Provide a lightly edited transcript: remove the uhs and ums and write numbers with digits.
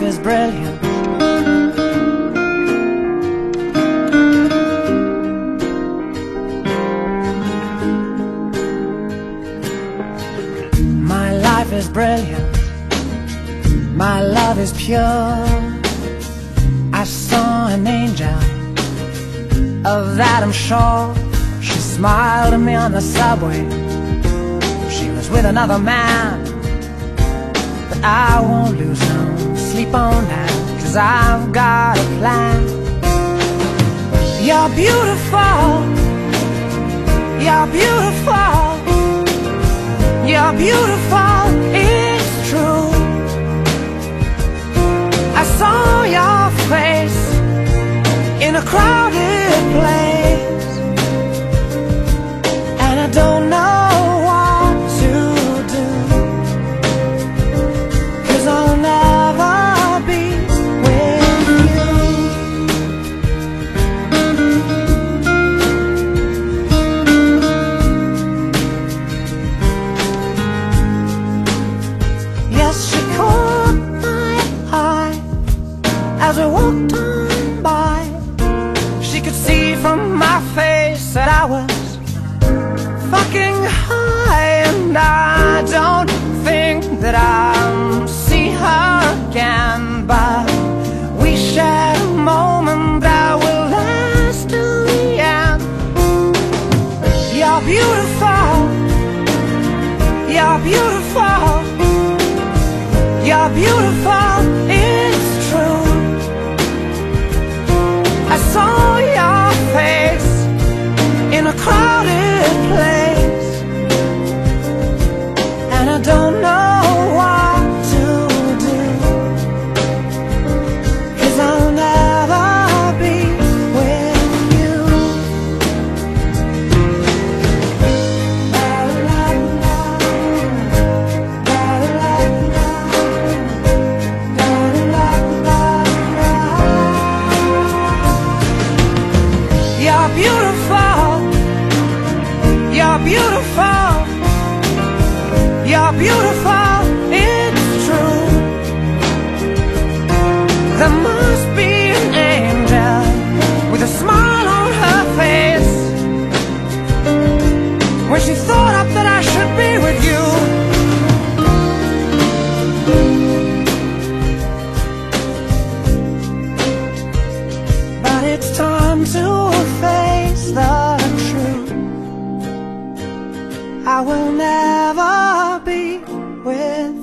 life is brilliant. My life is brilliant. My love is pure. I saw an angel, of that I'm sure. She smiled at me on the subway. She was with another man, but I won't lose no sleep on that, 'cause I've got a plan. You're beautiful. You're beautiful. You're beautiful, it's true. I saw your face in a crowded place, and I don't know what to do, 'cause I'll never be with you. Yes, she caught my eye as we walked on by. She could see from my face that I was fucking high, and I don't think that I'll see her again, but we shared a moment that will last till the end. You're beautiful. You're beautiful. You're beautiful, it's true. I saw your face in a crowded place, and I don't know what to do, 'cause I'll never be with you. La, la, la. La, la, la. La, la, la, la. You're beautiful. You're beautiful. You're beautiful, it's true. There must be an angel with a smile on her face when she thought up that I should be with you. But it's time to face the truth. I will never be with